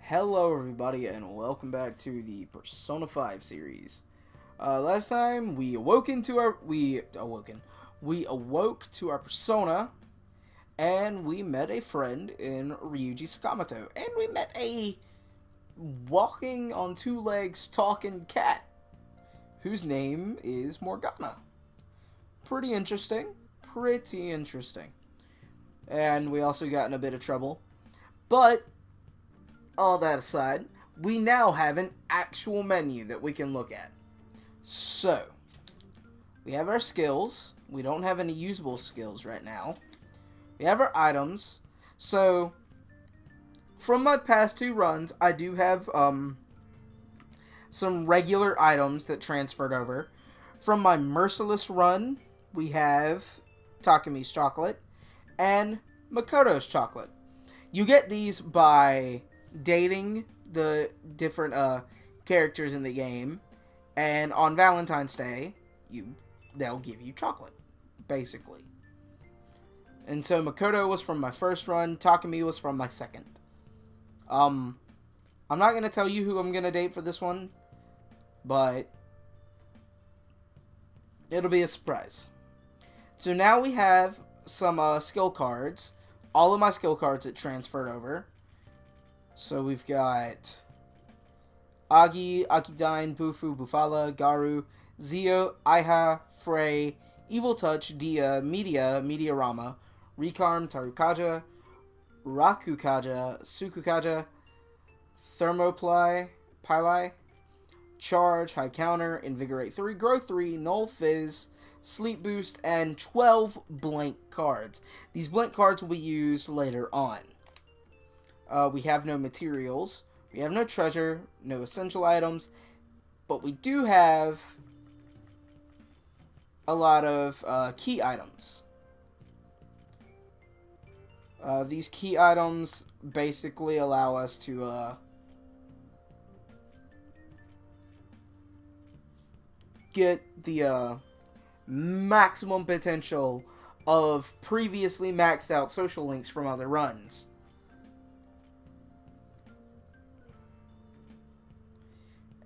Hello, everybody, and welcome back to the Persona 5 series. Last time we awoke to our persona, and we met a friend in Ryuji Sakamoto, and we met a walking on two legs talking cat whose name is Morgana. Pretty interesting. Pretty interesting. And we also got in a bit of trouble, but all that aside, we now have an actual menu that we can look at. So, we have our skills. We don't have any usable skills right now. We have our items. So, from my past two runs, I do have some regular items that transferred over. From my Merciless run, we have Takemi's chocolate and Makoto's chocolate. You get these by dating the different characters in the game, and on Valentine's Day, they'll give you chocolate, basically. And so Makoto was from my first run, Takemi was from my second. I'm not gonna tell you who I'm gonna date for this one, but it'll be a surprise. So now we have some skill cards. All of my skill cards that transferred over. So we've got Agi, Akidine, Bufu, Bufala, Garu, Zio, Aiha, Frey, Evil Touch, Dia, Mediarama, Rekarm, Tarukaja, Rakukaja, Sukukaja, Thermoply, Pili, Charge, High Counter, Invigorate 3, Grow 3, Null Fizz, Sleep Boost, and 12 blank cards. These blank cards will be used later on. We have no materials, we have no treasure, no essential items, but we do have a lot of key items. These key items basically allow us to get the maximum potential of previously maxed out social links from other runs.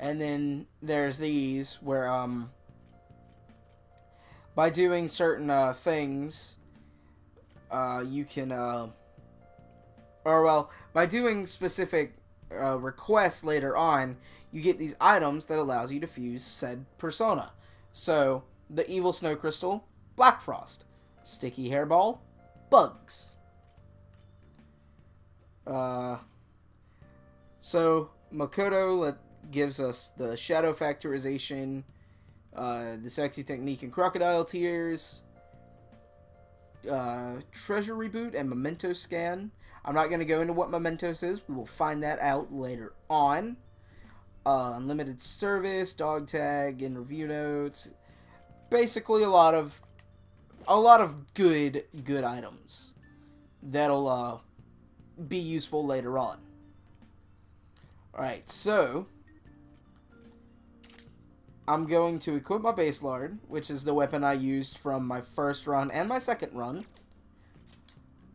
And then there's these where by doing certain things you can by doing specific requests later on, you get these items that allows you to fuse said persona. So the evil snow crystal, Black Frost, sticky hairball, bugs. So Makoto gives us the shadow factorization, the sexy technique and crocodile tears, treasure reboot, and memento scan. I'm not going to go into what mementos is. We will find that out later on. Unlimited service, dog tag, and review notes. Basically, a lot of good items that'll be useful later on. All right, so I'm going to equip my base lard, which is the weapon I used from my first run and my second run.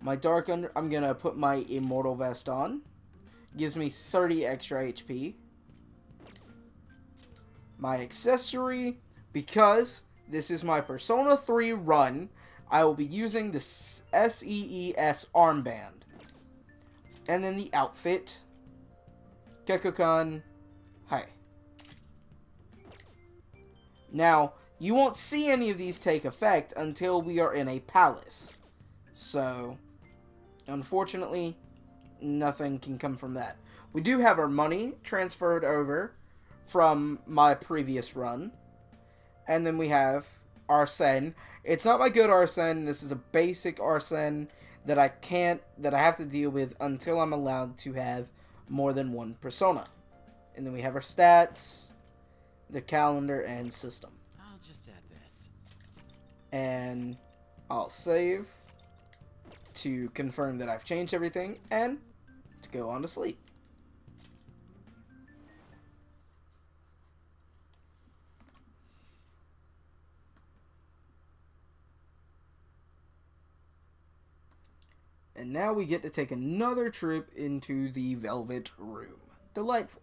My dark under, I'm gonna put my immortal vest on. Gives me 30 extra HP. My accessory, because this is my Persona 3 run, I will be using the SEES armband. And then the outfit, Kekokan, hi. Now, you won't see any of these take effect until we are in a palace. So, unfortunately, nothing can come from that. We do have our money transferred over from my previous run. And then we have Arsene. It's not my good Arsene. This is a basic Arsene that I have to deal with until I'm allowed to have more than one persona. And then we have our stats, the calendar, and system. I'll just add this. And I'll save to confirm that I've changed everything and to go on to sleep. And now we get to take another trip into the Velvet Room. Delightful.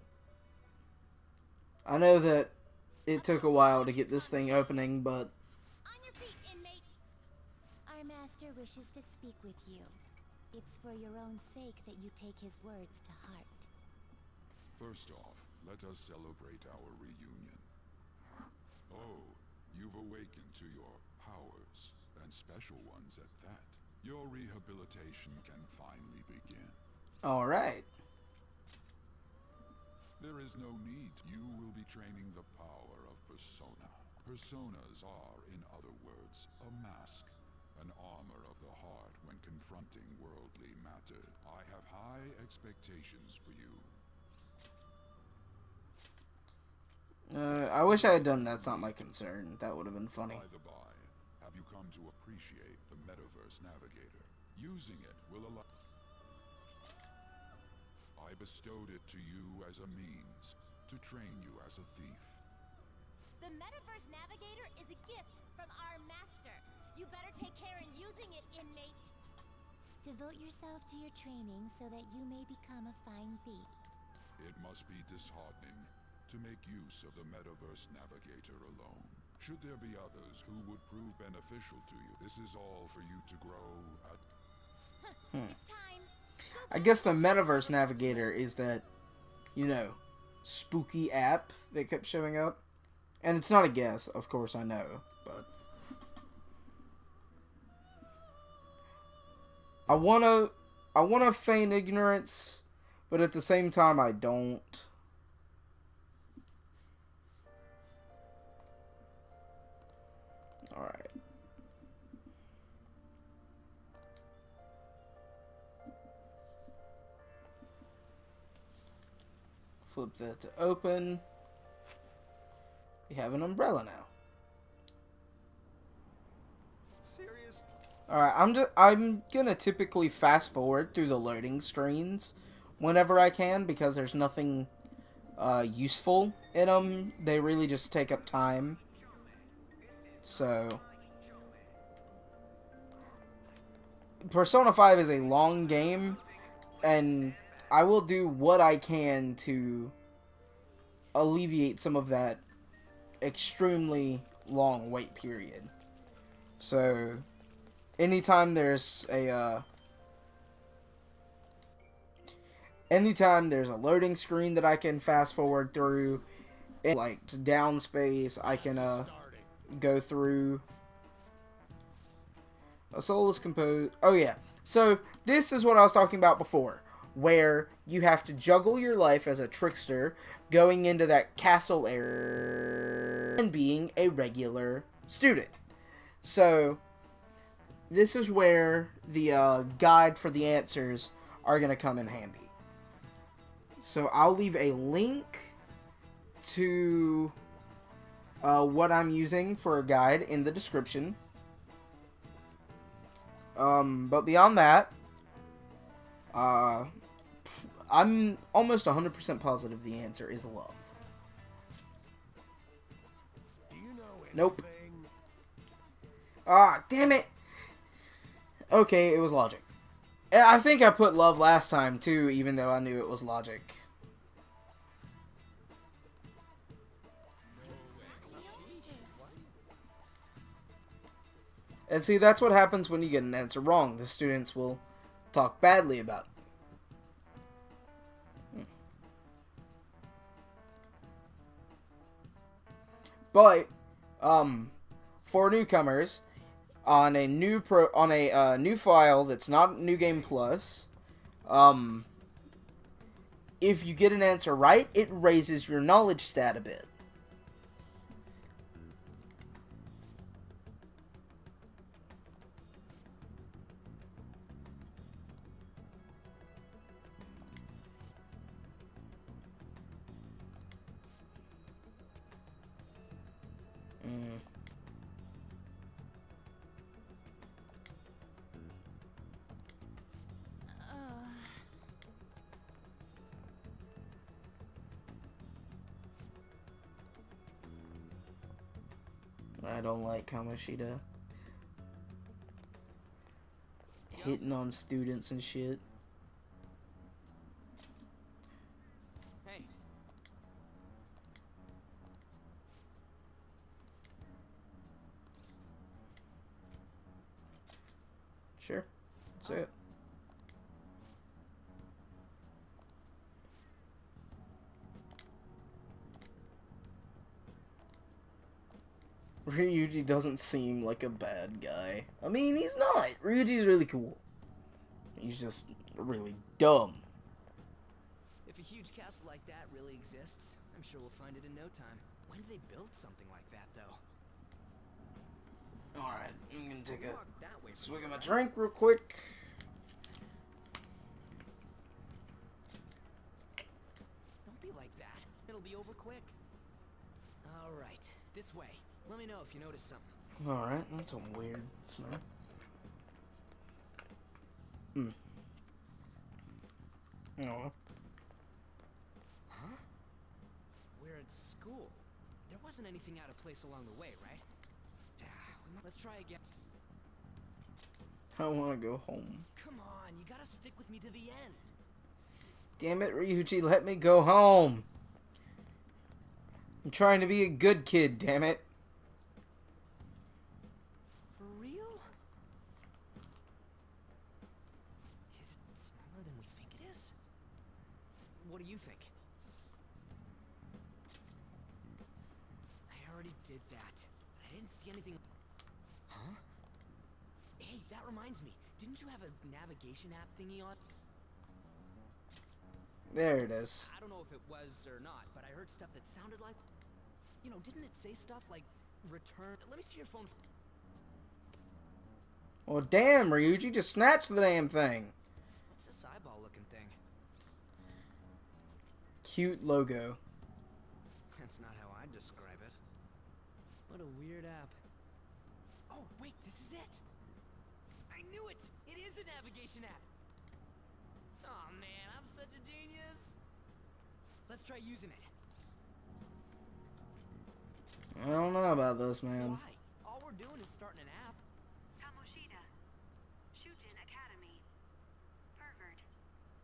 I know that it took a while to get this thing opening, but... On your feet, inmate! Our master wishes to speak with you. It's for your own sake that you take his words to heart. First off, let us celebrate our reunion. Oh, you've awakened to your powers, and special ones at that. Your rehabilitation can finally begin. Alright. There is no need. You will be training the power of persona. Personas are, in other words, a mask, an armor of the heart when confronting worldly matter. I have high expectations for you. I wish I had done That's Not My Concern. That would have been funny. By the by, have you come to appreciate the Metaverse Navigator? Using it will allow... I bestowed it to you as a means to train you as a thief. The Metaverse Navigator is a gift from our master. You better take care in using it, inmate. Devote yourself to your training so that you may become a fine thief. It must be disheartening to make use of the Metaverse Navigator alone. Should there be others who would prove beneficial to you, this is all for you to grow at... It's time. I guess the Metaverse Navigator is that, you know, spooky app that kept showing up. And it's not a guess, of course, I know, but... I wanna feign ignorance, but at the same time I don't. Alright. Flip that to open. We have an umbrella now. Alright, I'm gonna typically fast forward through the loading screens whenever I can because there's nothing useful in them. They really just take up time. So Persona 5 is a long game, and I will do what I can to alleviate some of that extremely long wait period. So anytime there's a loading screen that I can fast forward through, like down space, I can go through. A soul is composed. Oh yeah. So this is what I was talking about before, where you have to juggle your life as a trickster, going into that castle area, and being a regular student. So this is where the guide for the answers are going to come in handy. So I'll leave a link to what I'm using for a guide in the description. But beyond that, I'm almost 100% positive the answer is love. Do you know Nope. anything? Ah, damn it! Okay, it was logic. And I think I put love last time too, even though I knew it was logic. And see, that's what happens when you get an answer wrong. The students will talk badly about it. But, for newcomers, on a new new file that's not New Game Plus, if you get an answer right, it raises your knowledge stat a bit. I don't like Kamoshida. hitting on students and shit. Hey. Sure. That's it. Ryuji doesn't seem like a bad guy. I mean, he's not. Ryuji's really cool. He's just really dumb. If a huge castle like that really exists, I'm sure we'll find it in no time. When did they build something like that, though? Alright, I'm gonna take a Walk that way from swig of here, my right? drink real quick. Don't be like that. It'll be over quick. All right, this way. Let me know if you notice something. Alright, that's a weird smell. Oh. Huh? We're at school. There wasn't anything out of place along the way, right? Let's try again. I wanna go home. Come on, you gotta stick with me to the end. Damn it, Ryuji, let me go home. I'm trying to be a good kid, damn it. For real? Is it smaller than we think it is? What do you think? I already did that. I didn't see anything. Huh? Hey, that reminds me. Didn't you have a navigation app thingy on? There it is. I don't know if it was or not, but I heard stuff that sounded like... You know, didn't it say stuff like return... Let me see your phone. Well, damn, Ryuji, just snatch the damn thing. What's this eyeball-looking thing? Cute logo. That's not how I'd describe it. What a weird app. Oh, wait, this is it! I knew it! It is a navigation app! Oh man, I'm such a genius! Let's try using it. I don't know about this, man. Why? All we're doing is starting an app. Kamoshida, Shujin Academy, Pervert,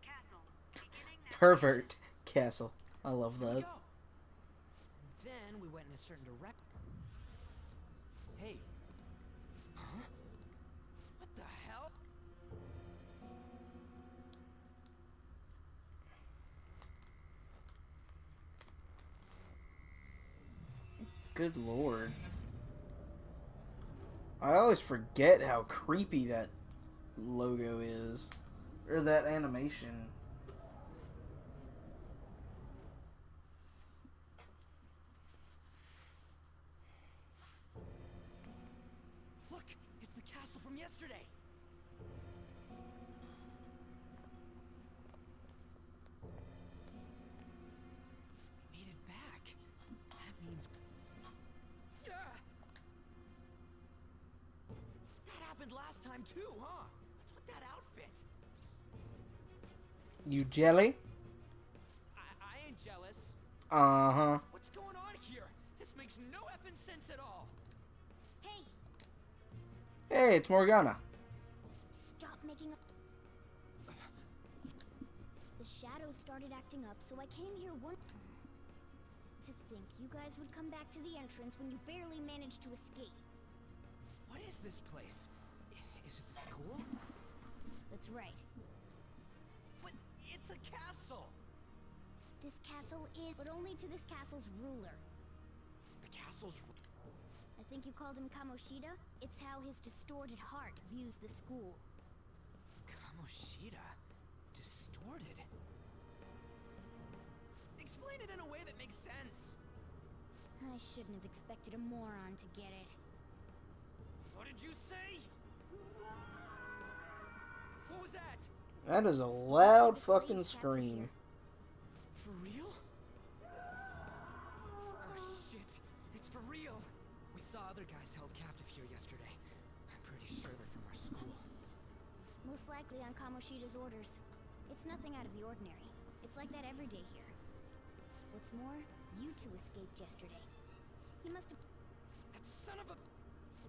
Castle, beginning now. Pervert Castle. I love Here we that. go. Then we went in a certain direction. Hey. Huh? What the hell? Good lord. I always forget how creepy that logo is. Or that animation. Look, it's the castle from yesterday. We made it back. That means... Ah! That happened last time too, huh? What's with that outfit? You jelly? I ain't jealous. Uh-huh. What's going on here? This makes no effing sense at all. Hey, Hey, it's Morgana. stop making up. The shadows started acting up, so I came here to think you guys would come back to the entrance when you barely managed to escape. What is this place? Is it the school? That's right. But it's a castle. This castle is, but only to this castle's ruler. The castle's... I think you called him Kamoshida. It's how his distorted heart views the school. Kamoshida? Distorted? Explain it in a way that makes sense. I shouldn't have expected a moron to get it. What did you say? What was that? That is a loud fucking scream. For real? Oh shit, it's for real. We saw other guys held captive here yesterday. I'm pretty sure they're from our school. Most likely on Kamoshida's orders. It's nothing out of the ordinary. It's like that every day here. What's more, you two escaped yesterday. He must have... That son of a...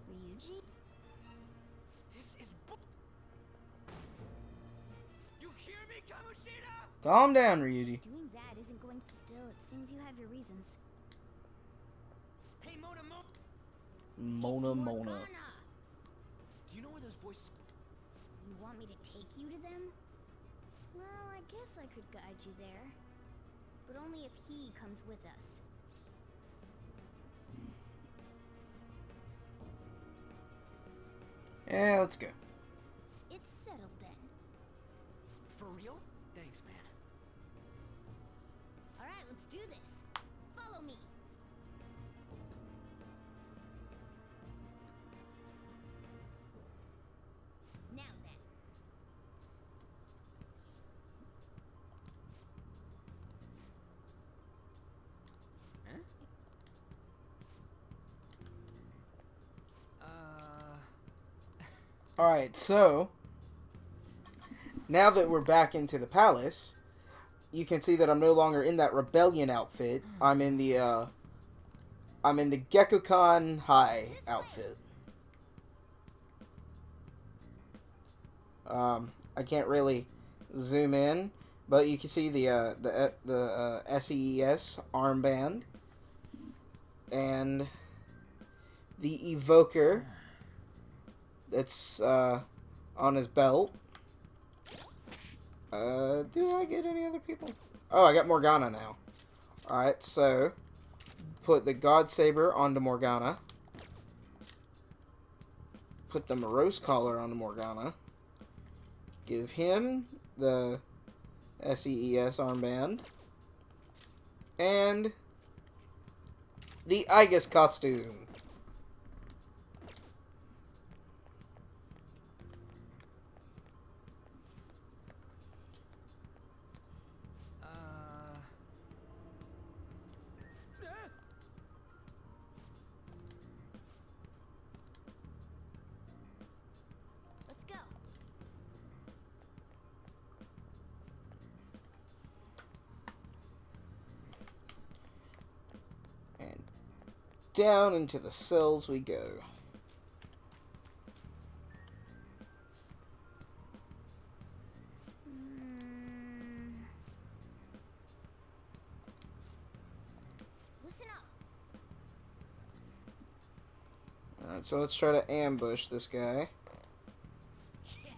Ryuji? This is You hear me, Kamoshida? Calm down, Ryuji. Doing that isn't going to... Still, it seems you have your reasons. Hey, Mona. Mona. Morgana! Do you know where those voices? You want me to take you to them? Well, I guess I could guide you there. But only if he comes with us. Yeah, let's go. It's settled then. For real? Thanks, man. Alright, let's do this. Follow me. Now then. Alright, so now that we're back into the palace, you can see that I'm no longer in that rebellion outfit. I'm in the Gekkokan High outfit. I can't really zoom in, but you can see the SEES armband and the evoker that's on his belt. Do I get any other people? Oh, I got Morgana now. Alright, so put the God Saber onto Morgana. Put the Morose Collar onto Morgana. Give him the SEES armband. And the Aegis costume. Let's go. And down into the cells we go. Listen up. Alright, so let's try to ambush this guy. Yeah.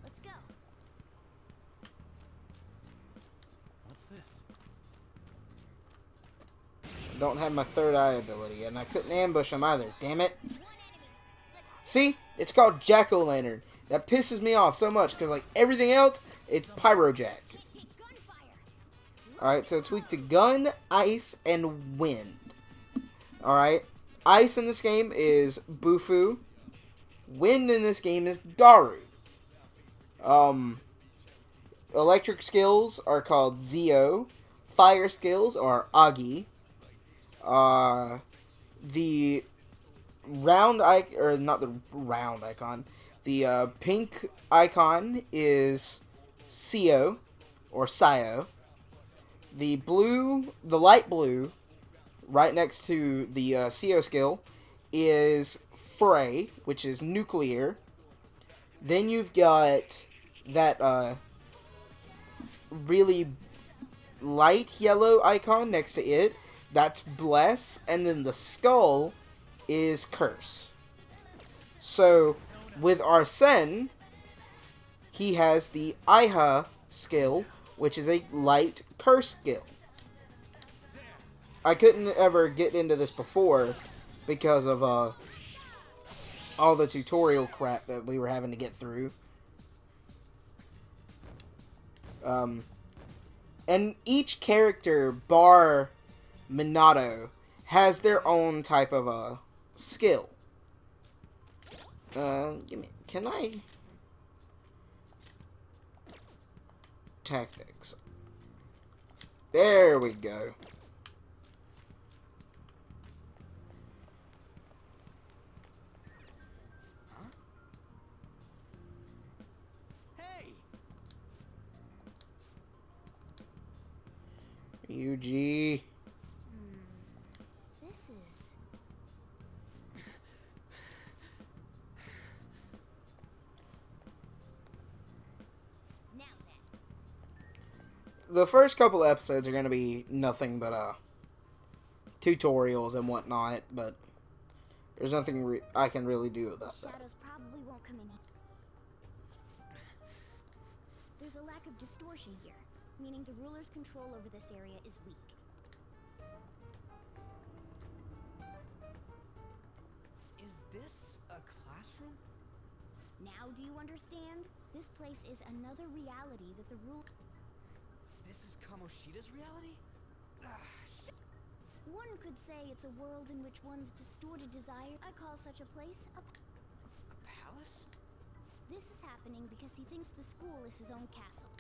Let's go. What's this? I don't have my third eye ability, and I couldn't ambush him either. Damn it. One enemy. See? It's called Jack-O-Lantern. That pisses me off so much, because like everything else, it's Pyro Jack. Can't take gunfire. Alright, so it's weak to gun, ice, and wind. Alright? Ice in this game is Bufu. Wind in this game is Garu. Electric skills are called Zio. Fire skills are Agi. The round icon, or not the round icon, the pink icon is Sio, or Sio. The light blue, right next to the Sio skill, is Frey, which is nuclear. Then you've got that really light yellow icon next to it. That's Bless. And then the skull is Curse. So, with Arsene, he has the Iha skill, which is a light curse skill. I couldn't ever get into this before because of all the tutorial crap that we were having to get through. And each character, bar Minato, has their own type of skill. Can I? Tactics. There we go. Hey. Ryuji. This is... the first couple episodes are gonna be nothing but tutorials and whatnot, but there's nothing I can really do about that. Shadows probably won't come in here. There's a lack of distortion here, meaning the ruler's control over this area is weak. Is this a classroom? Now do you understand? This place is another reality that the rule... This is Kamoshida's reality? One could say it's a world in which one's distorted desire... I call such a place a... A palace? This is happening because he thinks the school is his own castle.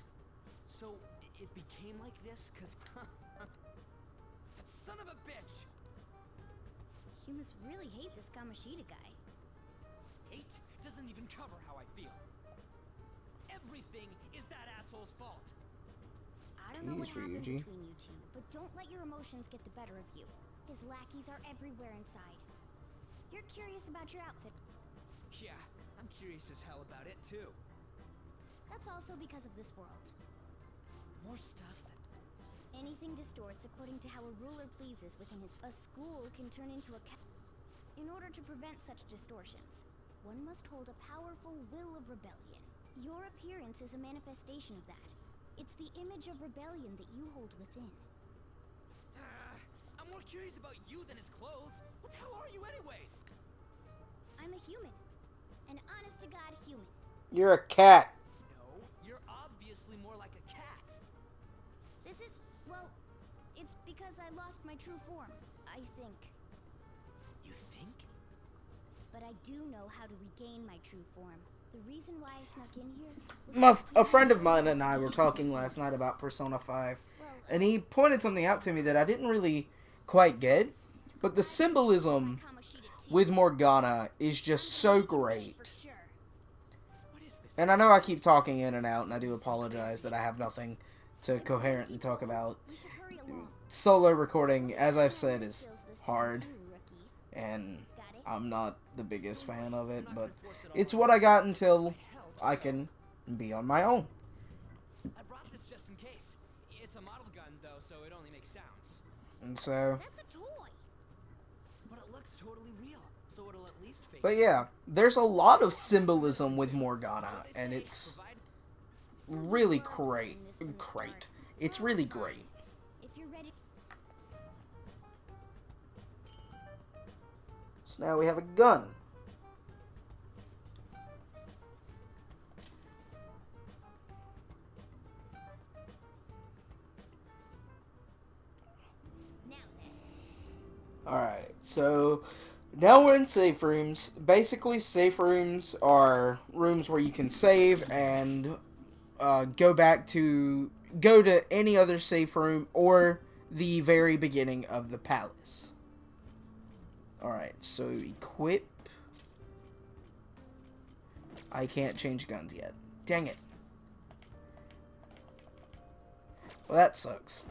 So, it became like this because... That son of a bitch! You must really hate this Kamoshida guy. Hate doesn't even cover how I feel. Everything is that asshole's fault. I don't know what Jeez, happened Ryuji. between you two, but don't let your emotions get the better of you. His lackeys are everywhere inside. You're curious about your outfit. Yeah, I'm curious as hell about it too. That's also because of this world. More stuff that... Anything distorts according to how a ruler pleases within his... A school can turn into a In order to prevent such distortions, one must hold a powerful will of rebellion. Your appearance is a manifestation of that. It's the image of rebellion that you hold within. I'm more curious about you than his clothes. What the hell are you anyways? I'm a human. An honest-to-God human. You're a cat. No, you're obviously more like a cat. This is, well, it's because I lost my true form, I think. You think? But I do know how to regain my true form. The reason why I snuck in here was A friend of mine and I were talking last night about Persona 5, and he pointed something out to me that I didn't really quite get, but the symbolism with Morgana is just so great. What is this? And I know I keep talking in and out, and I do apologize that I have nothing to coherently talk about. we should hurry along. Solo recording, as I've said, is Skills this time hard, too, rookie. and Got it? I'm not the biggest fan of it, but it's what I got until I can be on my own. I brought this just in case. It's a model gun though, so it only makes sounds. And so, That's a toy. But it looks totally real, so it'll at least fake. but yeah, there's a lot of symbolism with Morgana, and it's really great. It's really great. If you're ready. So now we have a gun. Now then. Alright, so now we're in safe rooms. Basically, safe rooms are rooms where you can save and go to any other safe room or the very beginning of the palace. Alright, so equip. I can't change guns yet. Dang it. Well, that sucks.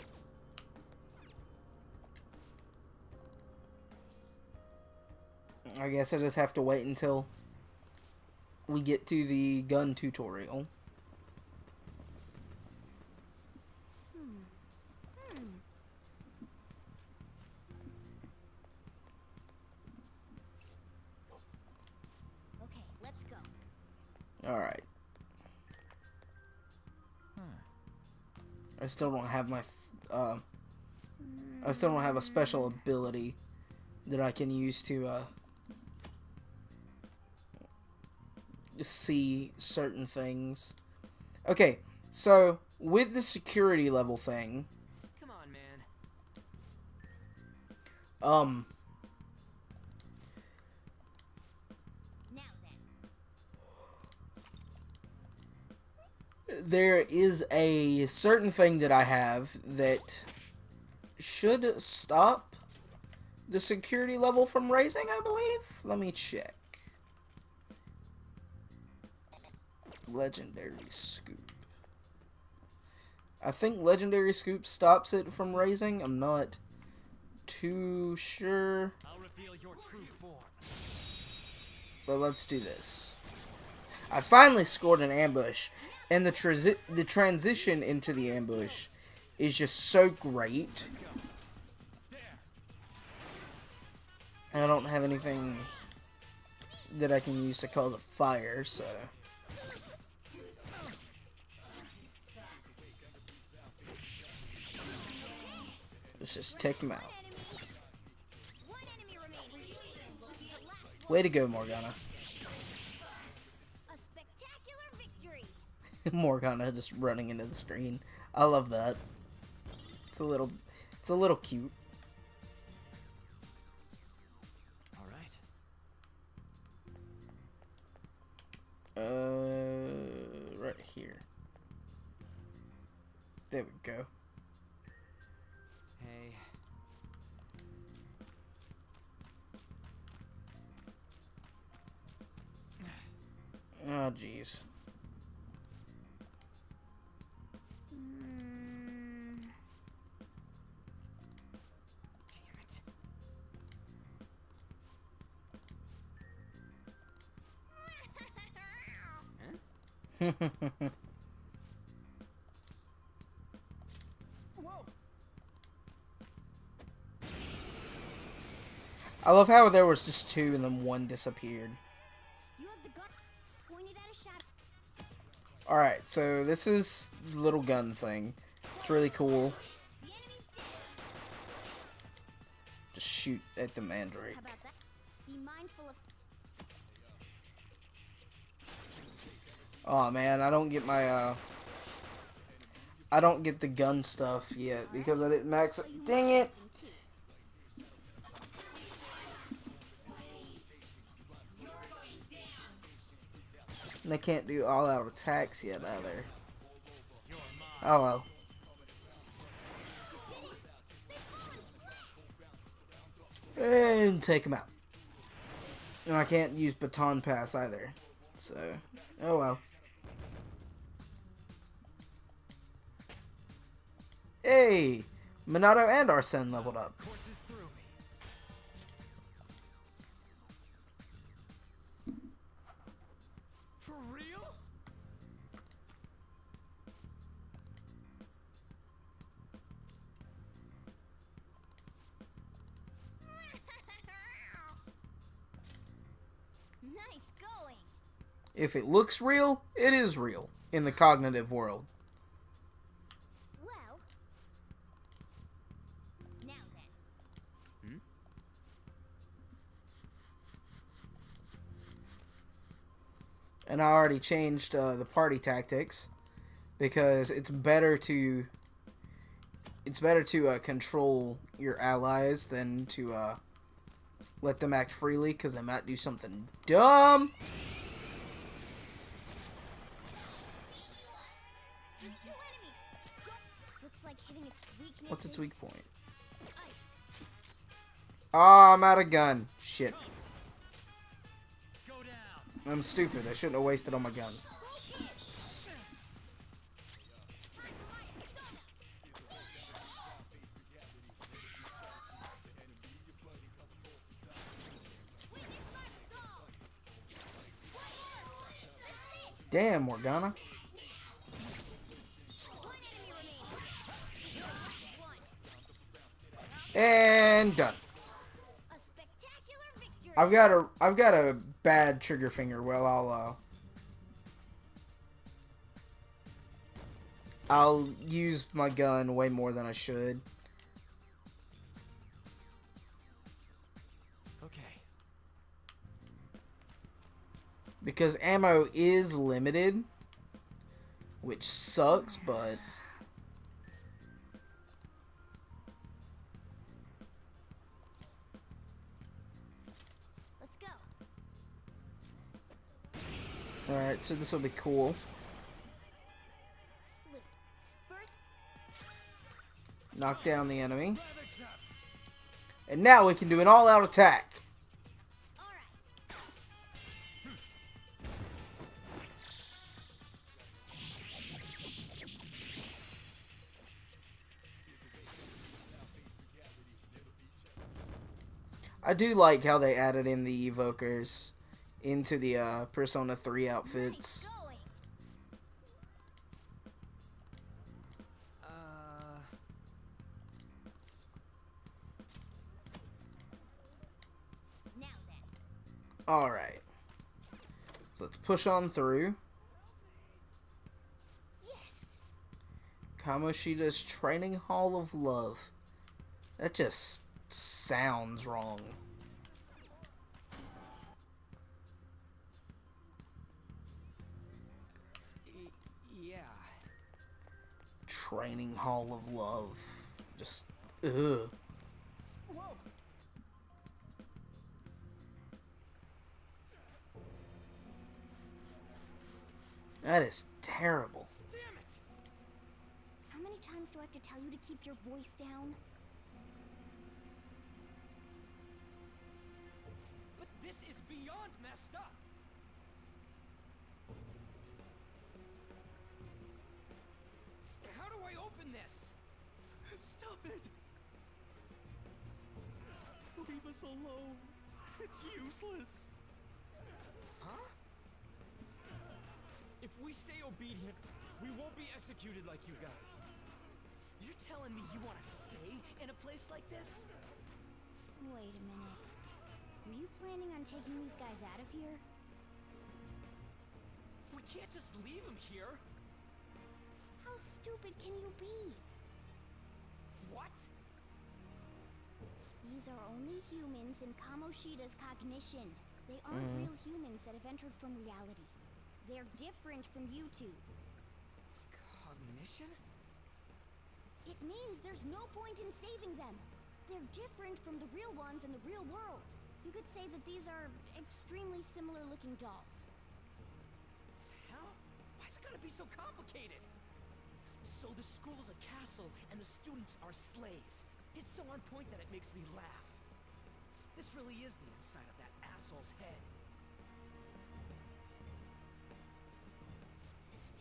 I guess I just have to wait until we get to the gun tutorial. Okay, let's go. Alright. I still don't have my I still don't have a special ability that I can use to see certain things. Okay, so with the security level thing, Come on, man. Now then. there is a certain thing that I have that should stop the security level from raising, I believe. Let me check. Legendary Scoop. I think Legendary Scoop stops it from raising. I'm not too sure. I'll reveal your true form. But let's do this. I finally scored an ambush, and the transition into the ambush is just so great. I don't have anything that I can use to cause a fire, so let's just take him out. One enemy remaining. This is the last Way to go, Morgana. a spectacular victory. Morgana just running into the screen. I love that. It's a little cute. All right. Right here. There we go. Hey. Oh, jeez. Damn it. Huh? Whoa. I love how there was just two and then one disappeared. You have the gun pointed at a shadow. Alright, so this is the little gun thing. It's really cool. The enemy's dead. Just shoot at the mandrake. How about that? Be mindful of. Oh man, I don't get my I don't get the gun stuff yet because I didn't max it. Dang it! And I can't do all out attacks yet either. Oh well. And take him out. And I can't use baton pass either. So, oh well. Hey! Minato and Arsene leveled up. Courses through me. For real? Nice going. If it looks real, it is real in the cognitive world. Well, now then. And I already changed the party tactics because it's better to control your allies than to let them act freely because they might do something dumb. There's two enemies. Looks like hitting its weakness. What's its is weak point? ice. Oh, I'm out of gun. Shit. Go down. I'm stupid. I shouldn't have wasted all my gun. Damn, Morgana. One enemy remaining. One. And done. A spectacular victory. I've got a bad trigger finger. Well, I'll use my gun way more than I should. Okay. Because ammo is limited, which sucks, but Let's go. alright, so this will be cool. List. First, Knock down the enemy. And now we can do an all-out attack. all right. I do like how they added in the evokers into the Persona 3 outfits. Nice going. Alright. So let's push on through. Yes! Kamoshida's Training Hall of Love. That just sounds wrong. Yeah. Training Hall of Love. Just, ugh. Whoa! That is terrible. Damn it! How many times do I have to tell you to keep your voice down? But this is beyond messed up! How do I open this? Stop it! Leave us alone. It's useless. Huh? If we stay obedient, we won't be executed like you guys. You're telling me you want to stay in a place like this? Wait a minute. Were you planning on taking these guys out of here? We can't just leave him here. How stupid can you be? What? These are only humans in Kamoshida's cognition. They aren't real humans that have entered from reality. They're different from you two. Cognition? It means there's no point in saving them. They're different from the real ones in the real world. You could say that these are extremely similar looking dolls. Hell? Why's it gotta be so complicated? So the school's a castle and the students are slaves. It's so on point that it makes me laugh. This really is the inside of that asshole's head.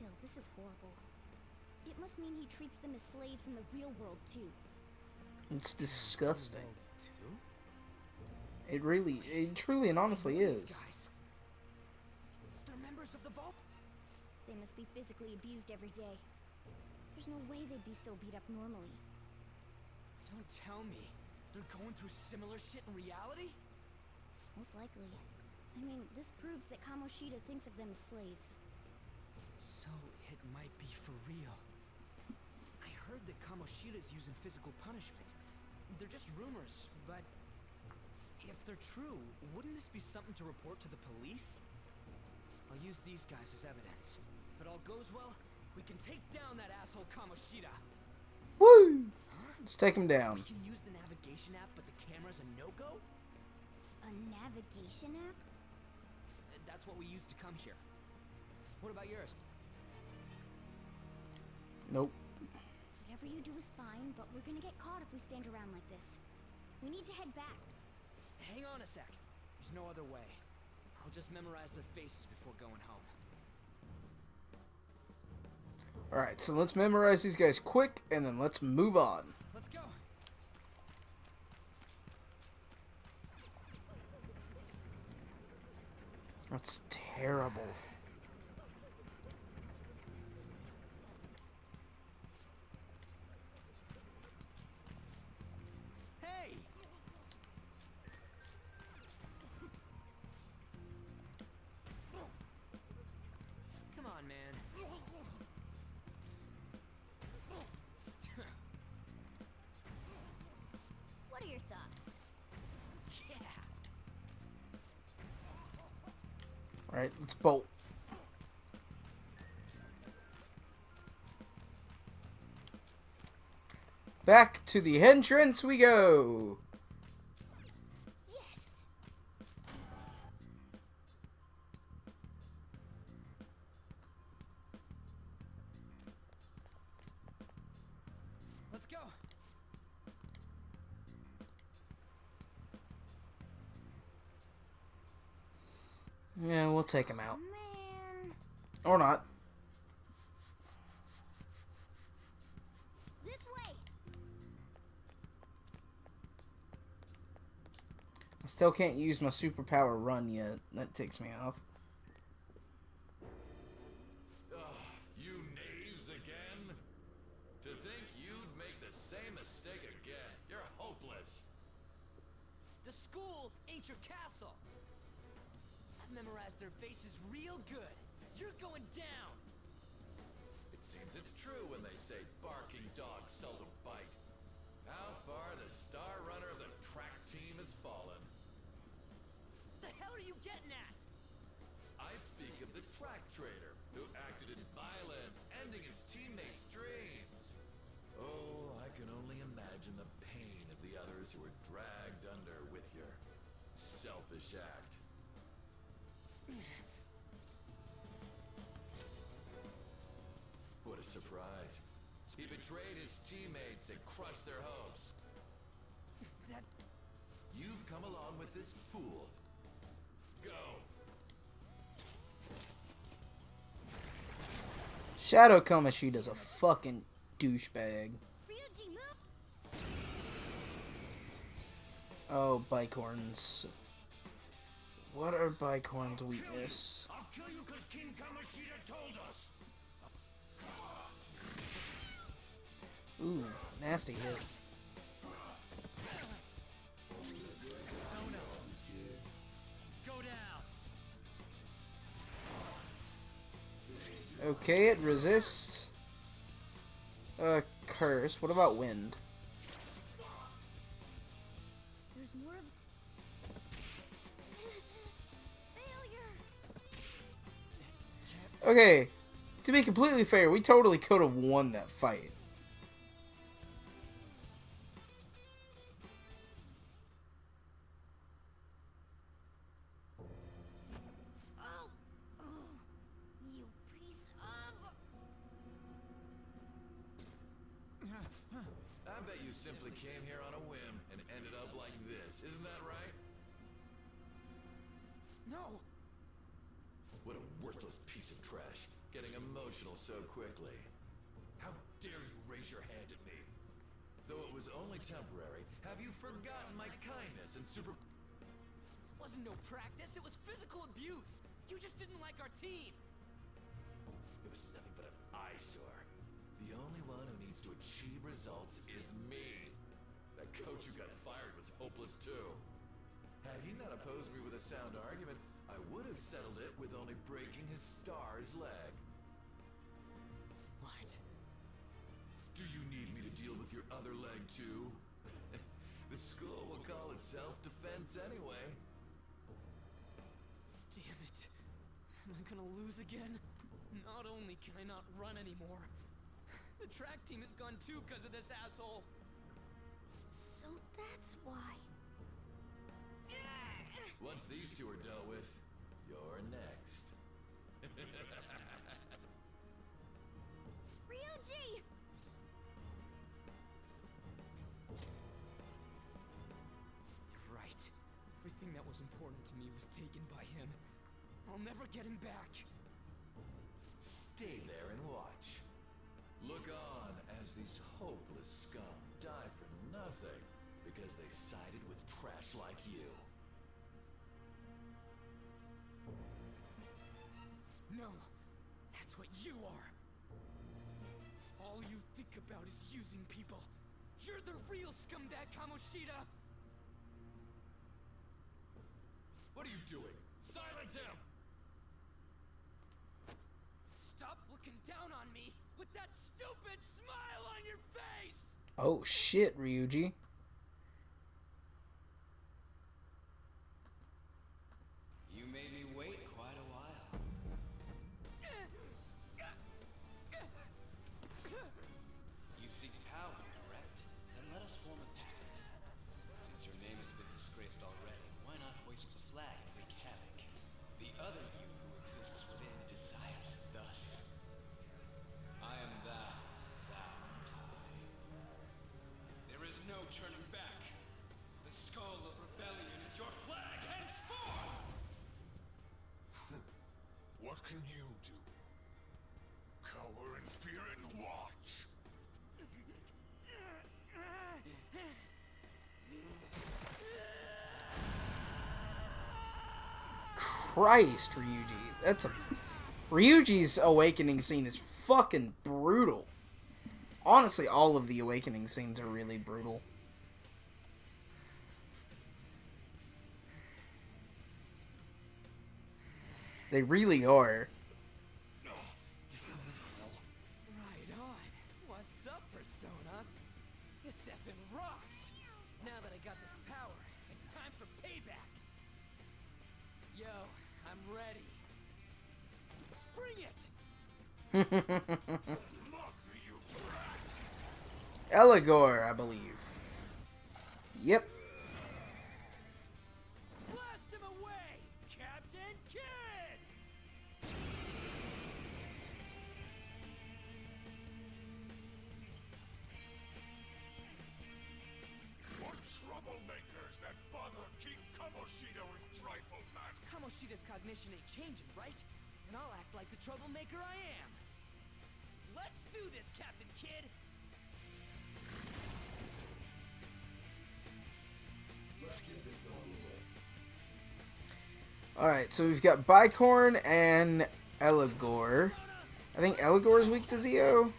Still, this is horrible. It must mean he treats them as slaves in the real world too. It's disgusting. Two? It truly and honestly These is. guys. They're members of the vault. They must be physically abused every day. There's no way they'd be so beat up normally. Don't tell me. They're going through similar shit in reality? Most likely. I mean, this proves that Kamoshida thinks of them as slaves. So it might be for real. I heard that Kamoshida's using physical punishment. They're just rumors, but if they're true, wouldn't this be something to report to the police? I'll use these guys as evidence. If it all goes well, we can take down that asshole Kamoshida. Woo! Huh? Let's take him down. We can use the navigation app, but the camera's a no-go? A navigation app? That's what we used to come here. What about yours? Nope. Whatever you do is fine, but we're gonna get caught if we stand around like this. We need to head back. Hang on a sec. There's no other way. I'll just memorize their faces before going home. Alright, so let's memorize these guys quick, and then let's move on. Let's go. That's terrible. Hey! Come on, man. What are your thoughts? Yeah. Alright, let's bolt. Back to the entrance we go. Yes! Let's go. Yeah, we'll take him out. Man! Or not. This way! I still can't use my superpower run yet. That ticks me off. Ugh, you knaves again? To think you'd make the same mistake again. You're hopeless. The school ain't your castle. I've memorized their faces real good. You're going down. It seems it's true when they say barking dogs seldom bite. How far the star runner of the track team has fallen. The hell are you getting at? I speak of the track trader who acted in violence, ending his teammates' dreams. Oh, I can only imagine the pain of the others who were dragged under with your selfish act. What a surprise. He betrayed his teammates and crushed their hopes. That... You've come along with this fool. Go. Shadow Kamoshida's a fucking douchebag. Ryuji, move! Oh, Bicorns. What are Bicorn's weakness? I'll kill you because King Kamoshida told us. Ooh, nasty hit. Go down. Okay, it resists. Curse. What about wind? There's more of... Failure! Okay, to be completely fair, we totally could have won that fight. You piece of... I bet you simply came here on a whim and ended up like this. Isn't that right? No. What a worthless piece of trash. Getting emotional so quickly. How dare you raise your hand at me? Though it was only temporary, have you forgotten my kindness and super... It wasn't no practice. It was physical abuse. You just didn't like our team. It was nothing but an eyesore. The only one who needs to achieve results is me. That coach who got fired was hopeless too. Had he not opposed me with a sound argument, I would have settled it with only breaking his star's leg. What? Do you need me to deal with your other leg too? The school will call it self-defense anyway. Damn it. Am I gonna lose again? Not only can I not run anymore, the track team is gone too because of this asshole. So that's why. Once these two are dealt with, you're next. Ryuji! You're right. Everything that was important to me was taken by him. I'll never get him back. Stay there and watch. Look on as these hopeless scum die for nothing because they sided with trash like you. No, that's what you are. All you think about is using people. You're the real scumbag, Kamoshida! What are you doing? Silence him! Stop looking down on me with that stupid smile on your face! Oh shit, Ryuji. You made me wait quite a while. You seek power, correct? Then let us form a pact. Since your name has been disgraced already, why not hoist the flag and wreak havoc? The other you who exists within desires it thus. I am thou, thou art I. There is no turning back. The skull of rebellion is your flag henceforth! What can you do? Cower in fear and watch. Christ, Ryuji. That's a... Ryuji's awakening scene is fucking brutal. Honestly, all of the awakening scenes are really brutal. They really are. Right on. What's up, Persona? This effing rocks. Now that I got this power, it's time for payback. Yo, I'm ready. Bring it! Eligor, I believe. Yep. Blast him away, Captain Kid! What troublemakers that bother keep Kamoshida with trifle man? Kamoshida's cognition ain't changing, right? And I'll act like the troublemaker I am. Let's do this, Captain Kid! Alright, so we've got Bicorn and Eligor. I think Eligor is weak to Zeo?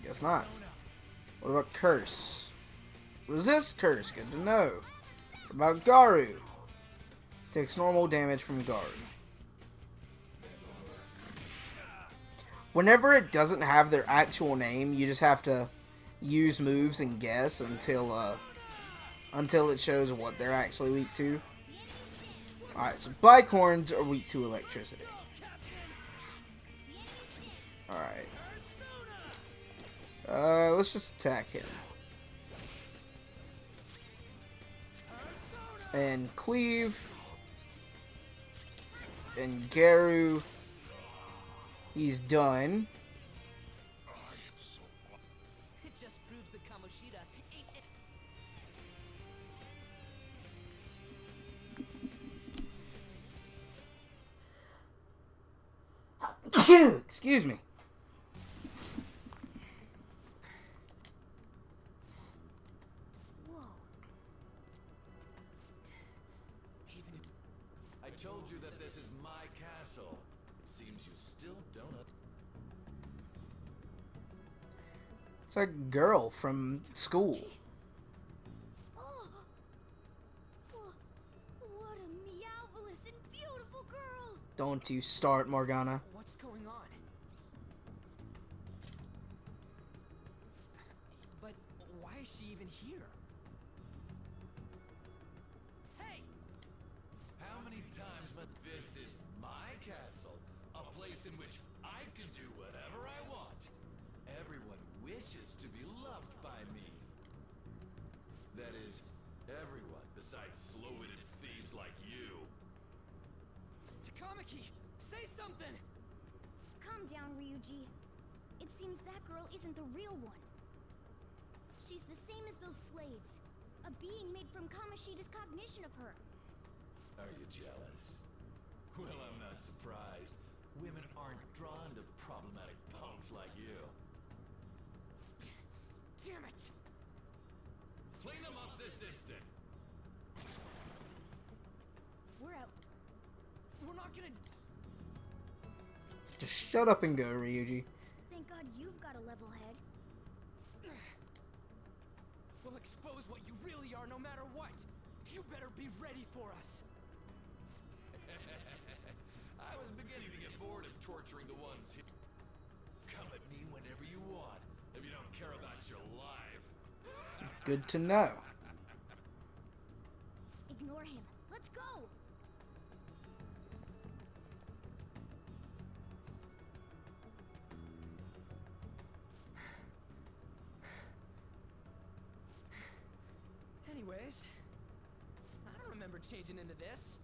Guess not. What about Curse? Resist Curse, good to know. What about Garu? Takes normal damage from Garu. Whenever it doesn't have their actual name, you just have to use moves and guess until it shows what they're actually weak to. Alright, so Bicorns are weak to electricity. Alright. Let's just attack him. And Cleave. And Garu. He's done. It just proves that Kamoshida ain't... Excuse me. Whoa. Even if... I told you that this is my castle. It seems you still don't. It's a girl from school. Oh. What a meowvelous and beautiful girl. Don't you start, Morgana. What's going on? But why is she even here? Hey! How many times but this is my castle, a place in which I can do whatever I want. Everyone wishes to be loved by me. That is, everyone besides slow-witted thieves like you. Takamaki, say something! Calm down, Ryuji. It seems that girl isn't the real one. She's the same as those slaves. A being made from Kamoshida's cognition of her. Are you jealous? Well, I'm not surprised. Women aren't drawn to problematic punks like you. Damn it! Clean them up this instant! We're out. We're not gonna... Just shut up and go, Ryuji. Thank God you've got a level head. We'll expose what you really are no matter what. You better be ready for us. I was beginning to get bored of torturing the ones here. Come at me whenever you want, if you don't care about your life. Good to know. Ignore him. Let's go. Anyways, I don't remember changing into this.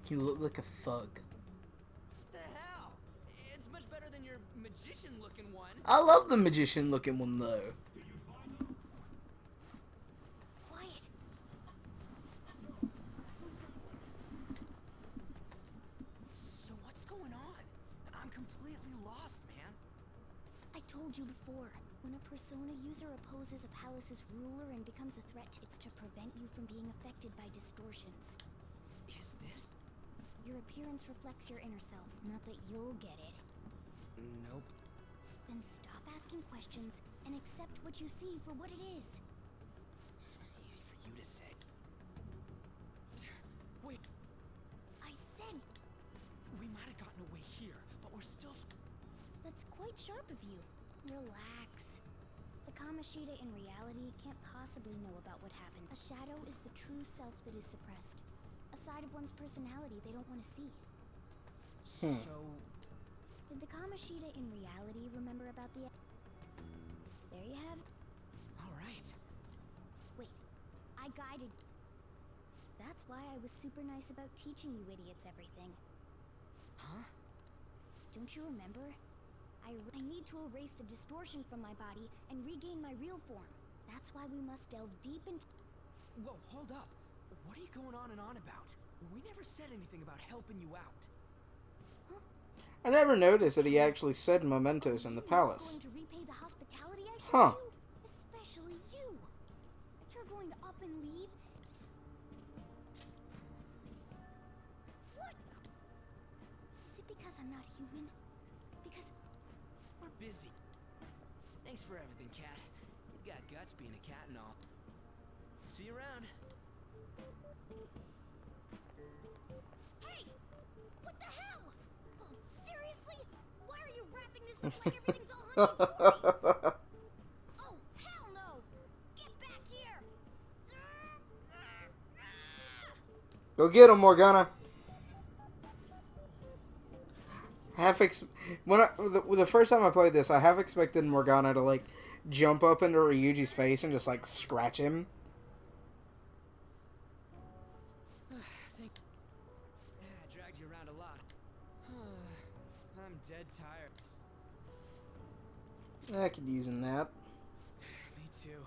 You look like a thug. The hell? It's much better than your magician-looking one. I love the magician-looking one, though. Quiet. So what's going on? I'm completely lost, man. I told you before. When a persona user opposes a palace's ruler and becomes a threat, it's to prevent you from being affected by distortions. Is this? Your appearance reflects your inner self, not that you'll get it. Nope. Then stop asking questions and accept what you see for what it is. Easy for you to say. might have gotten away here, but we're still. That's quite sharp of you. Relax. The Kamoshida in reality can't possibly know about what happened. A shadow is the true self that is suppressed. A side of one's personality they don't want to see. So, Did the Kamoshida in reality remember about the... There you have... all right. Wait, I guided... That's why I was super nice about teaching you idiots everything. Huh? Don't you remember? I need to erase the distortion from my body and regain my real form. That's why we must delve deep into... Whoa, hold up. What are you going on and on about? We never said anything about helping you out. I never noticed that he actually said mementos in the palace. Going to repay the hospitality I showed Huh. you? Especially you. You're going to up and leave? What? Is it because I'm not human? Because... We're busy. Thanks for everything, Cat. You've got guts being a cat and all. See you around. Hey! What the hell? Oh, seriously? Why are you wrapping this up like everything's all hunky-dory? Oh, hell no! Get back here! Go get him, Morgana. The first time I played this, I half expected Morgana to like jump up into Ryuji's face and just like scratch him. Thank. Yeah, I dragged you around a lot. I'm dead tired. I could use a nap. Me too.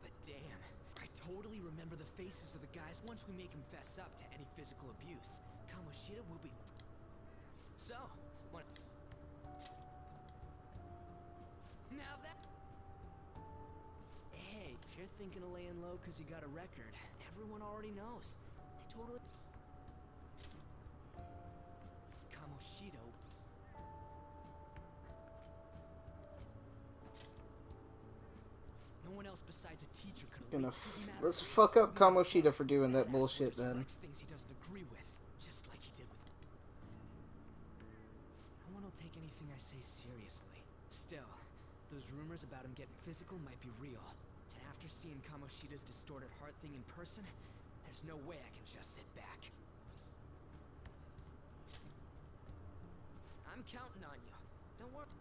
But damn, I totally remember the faces of the guys once we make him fess up to any physical abuse. Kamoshida will be... So, what... Now that... Hey, if you're thinking of laying low because you got a record, everyone already knows. They totally... Kamoshida... No one else besides a teacher could have... Let's fuck up Kamoshida for doing that bullshit then. Things he doesn't agree with, just like he did with... No one will take anything I say seriously. Still, those rumors about him getting physical might be real. And after seeing Kamoshida's distorted heart thing in person, there's no way I can just sit back. I'm counting on you. Don't worry.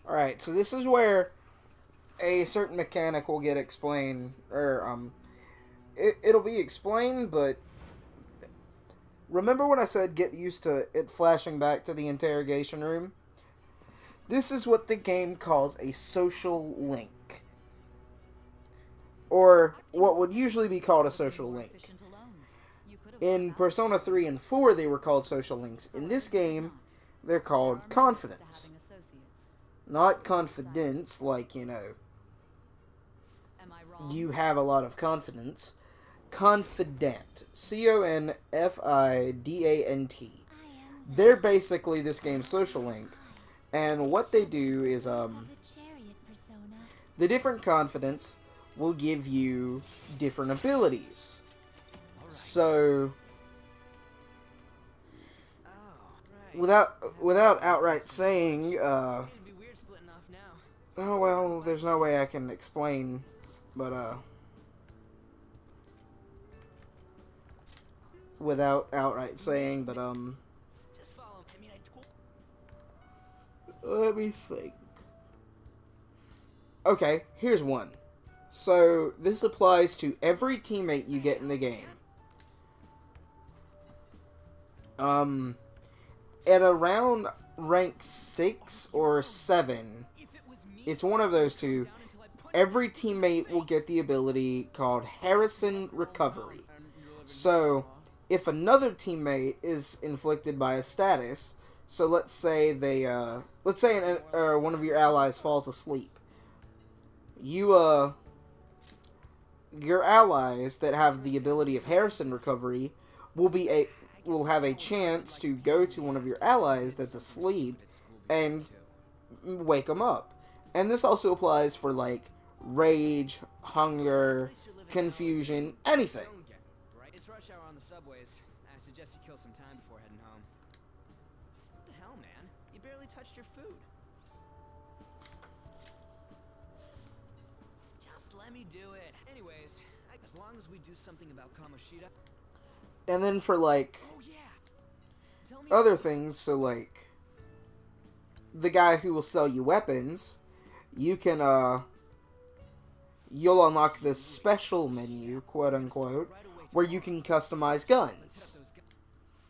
Alright, so this is where a certain mechanic will get explained, or, it'll be explained, but remember when I said get used to it flashing back to the interrogation room? This is what the game calls a social link. Or what would usually be called a social link. In Persona 3 and 4, they were called social links. In this game, they're called confidence. Not confidence, like, you know, you have a lot of confidence. Confidant. C-O-N-F-I-D-A-N-T. They're basically this game's social link. And what they do is, the different confidants will give you different abilities. So, without outright saying, oh well, there's no way I can explain, but without outright saying, but let me think. Okay, here's one. So, this applies to every teammate you get in the game. At around rank 6 or 7, it's one of those two, every teammate will get the ability called Harrison Recovery. So, if another teammate is inflicted by a status, so let's say they, one of your allies falls asleep, your allies that have the ability of Harrison Recovery will have a chance to go to one of your allies that's asleep and wake them up. And this also applies for, like, rage, hunger, confusion, anything. Anyways, I suggest you kill some time before heading home. What the hell, man? You barely touched your food. Just let me do it. Anyways, as long as we do something about Kamoshida. And then for, like, Oh yeah. Tell me other things, so, like, the guy who will sell you weapons, you can, you'll unlock this special menu, quote-unquote, where you can customize guns.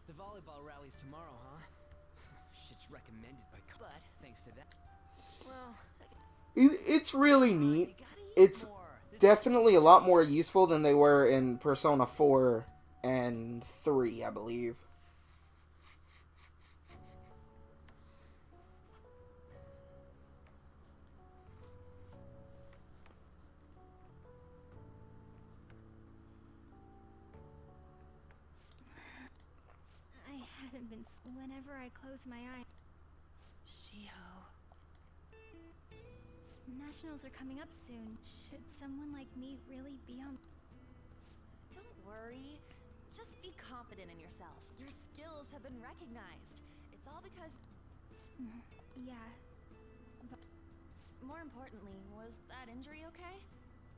The volleyball rally's tomorrow, huh? Shit's recommended by but thanks to that. Well, It's really neat. It's definitely a lot more useful than they were in Persona 4 and 3, I believe. I haven't been. Whenever I close my eyes. Shiho. Nationals are coming up soon. Should someone like me really be on? Don't worry. Just be confident in yourself. Your skills have been recognized. It's all because... Yeah. More importantly, was that injury okay?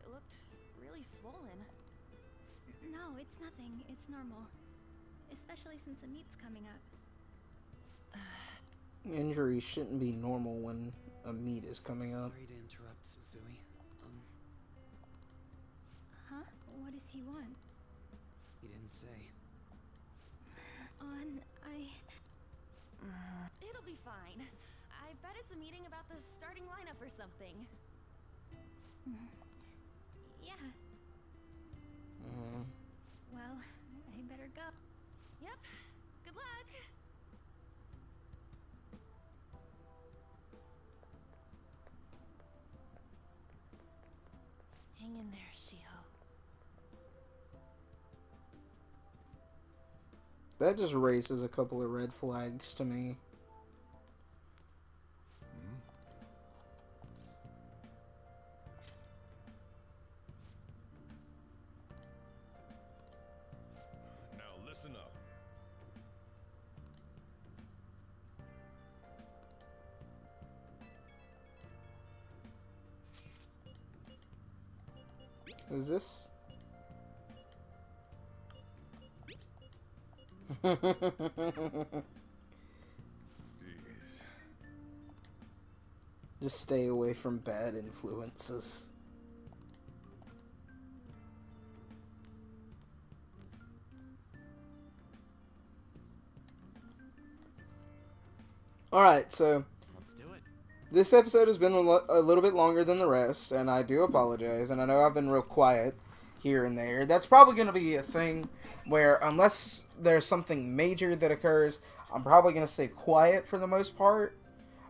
It looked really swollen. No, it's nothing. It's normal. Especially since a meet's coming up. Injuries shouldn't be normal when a meet is coming up. sorry to interrupt, Zoe. Huh? What does he want? He didn't say. It'll be fine. I bet it's a meeting about the starting lineup or something. Yeah. Mm. Well, I better go. Yep. Good luck. Hang in there, Shiho. That just raises a couple of red flags to me. Now listen up. Who's this? Jeez. Just stay away from bad influences. Alright, so Let's do it. this episode has been a little bit longer than the rest, and I do apologize, and I know I've been real quiet here and there. That's probably going to be a thing where, unless there's something major that occurs, I'm probably going to stay quiet for the most part.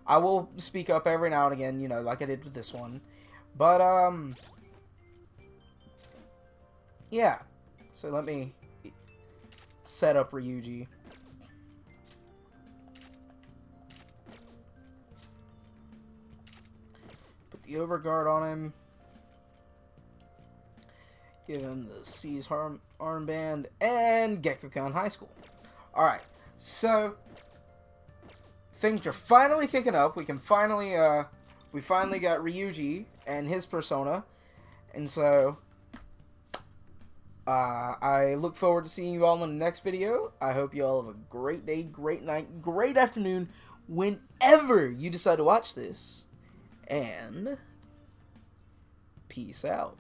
I will speak up every now and again, you know, like I did with this one. But, yeah. So let me set up Ryuji. Put the overguard on him. Give him the Seize armband and Gekkokan High School. Alright, so things are finally kicking up. We finally got Ryuji and his persona. And so I look forward to seeing you all in the next video. I hope you all have a great day, great night, great afternoon, whenever you decide to watch this. And peace out.